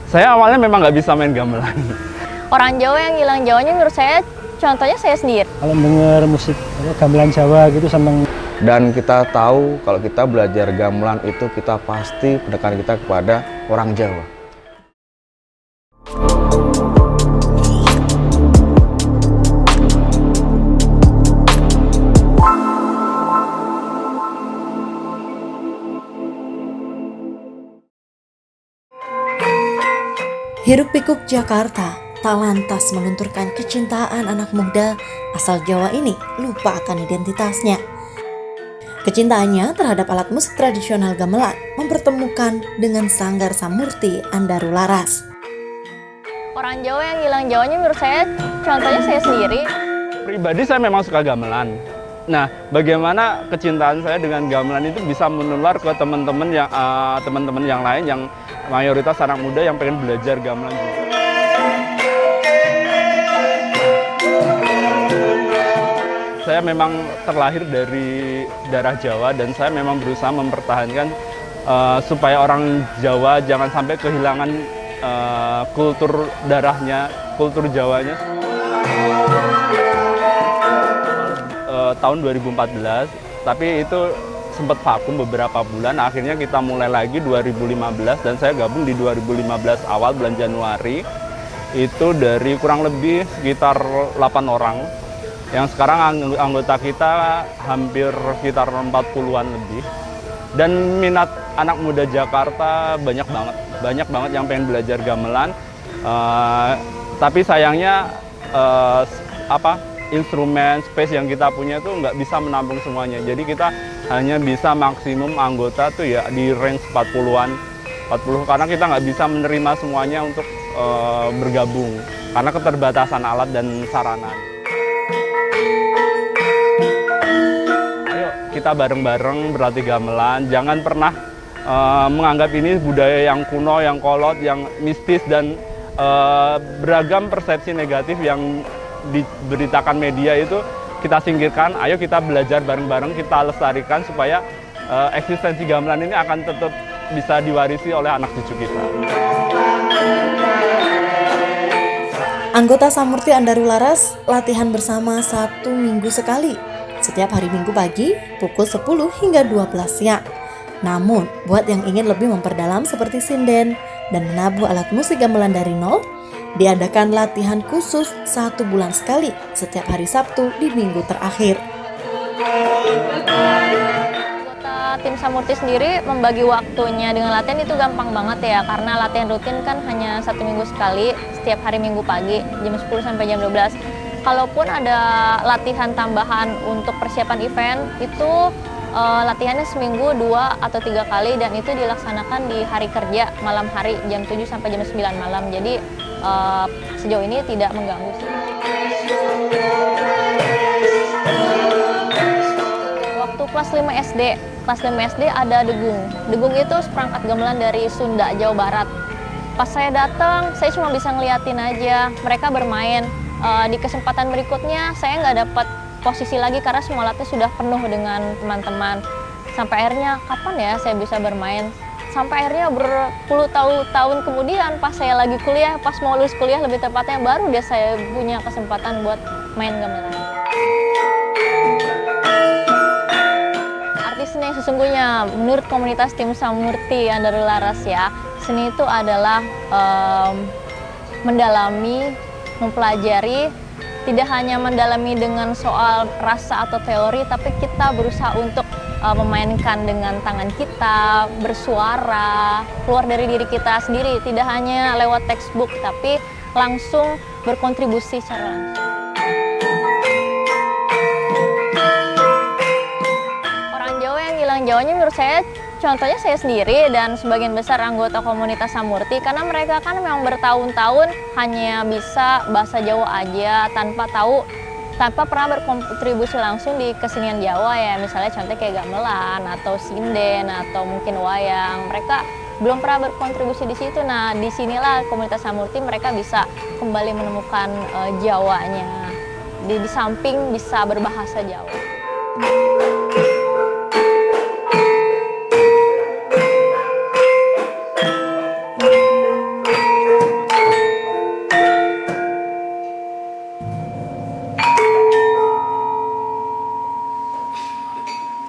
Saya awalnya memang nggak bisa main gamelan. Orang Jawa yang hilang Jawanya menurut saya, contohnya saya sendiri. Kalau dengar musik gamelan Jawa gitu seneng. Dan kita tahu kalau kita belajar gamelan itu kita pasti pendekatan kita kepada orang Jawa. Hiruk-pikuk Jakarta tak lantas melunturkan kecintaan anak muda asal Jawa ini lupa akan identitasnya. Kecintaannya terhadap alat musik tradisional gamelan mempertemukan dengan Sanggar Samurti Andaru Laras. Orang Jawa yang hilang Jawanya menurut saya, contohnya saya sendiri. Pribadi saya memang suka gamelan. Nah, bagaimana kecintaan saya dengan gamelan itu bisa menular ke teman-teman yang lain yang mayoritas anak muda yang pengen belajar gamelan juga. Saya memang terlahir dari darah Jawa dan saya memang berusaha mempertahankan supaya orang Jawa jangan sampai kehilangan kultur darahnya, kultur Jawanya. Tahun 2014, tapi itu sempat vakum beberapa bulan, akhirnya kita mulai lagi 2015 dan saya gabung di 2015 awal bulan Januari. Itu dari kurang lebih sekitar 8 orang. Yang sekarang anggota kita hampir sekitar 40-an lebih. Dan minat anak muda Jakarta banyak banget yang pengen belajar gamelan. Tapi sayangnya instrumen, space yang kita punya tuh nggak bisa menampung semuanya. Jadi kita hanya bisa maksimum anggota tuh ya di range 40-an, 40 karena kita nggak bisa menerima semuanya untuk bergabung karena keterbatasan alat dan sarana. Ayo kita bareng-bareng berlatih gamelan, jangan pernah menganggap ini budaya yang kuno, yang kolot, yang mistis dan beragam persepsi negatif yang diberitakan media itu kita singkirkan. Ayo kita belajar bareng-bareng, kita lestarikan supaya eksistensi gamelan ini akan tetap bisa diwarisi oleh anak cucu kita. Anggota Samurti Andaru Laras latihan bersama 1 minggu sekali, setiap hari Minggu pagi pukul 10 hingga 12 siang. Namun, buat yang ingin lebih memperdalam seperti sinden dan menabuh alat musik gamelan dari nol, diadakan latihan khusus 1 bulan sekali setiap hari Sabtu di minggu terakhir. Anggota tim Samurti sendiri membagi waktunya dengan latihan itu gampang banget ya, karena latihan rutin kan hanya 1 minggu sekali, setiap hari Minggu pagi jam 10 sampai jam 12. Kalaupun ada latihan tambahan untuk persiapan event, itu latihannya seminggu 2 atau 3 kali dan itu dilaksanakan di hari kerja malam hari jam 7 sampai jam 9 malam. Jadi sejauh ini tidak mengganggu sih. Waktu kelas 5 SD, ada degung. Degung itu seperangkat gamelan dari Sunda, Jawa Barat. Pas saya datang, saya cuma bisa ngeliatin aja mereka bermain. Di kesempatan berikutnya saya nggak dapat posisi lagi karena semua latih sudah penuh dengan teman-teman. Sampai akhirnya kapan ya saya bisa bermain? Sampai akhirnya berpuluh tahun kemudian pas saya lagi kuliah, pas mau lulus kuliah lebih tepatnya, baru dia saya punya kesempatan buat main gamelan. Arti seni yang sesungguhnya menurut komunitas tim Samurti Andaru Laras ya, seni itu adalah mendalami, mempelajari, tidak hanya mendalami dengan soal rasa atau teori, tapi kita berusaha untuk memainkan dengan tangan kita, bersuara, keluar dari diri kita sendiri, tidak hanya lewat textbook, tapi langsung berkontribusi secara langsung. Orang Jawa yang hilang Jawanya menurut saya, contohnya saya sendiri dan sebagian besar anggota komunitas Samurti, karena mereka kan memang bertahun-tahun hanya bisa bahasa Jawa aja tanpa pernah berkontribusi langsung di kesenian Jawa ya, misalnya contoh kayak gamelan atau sinden atau mungkin wayang. Mereka belum pernah berkontribusi di situ. Nah, disinilah komunitas Samurti mereka bisa kembali menemukan Jawanya. Di samping bisa berbahasa Jawa.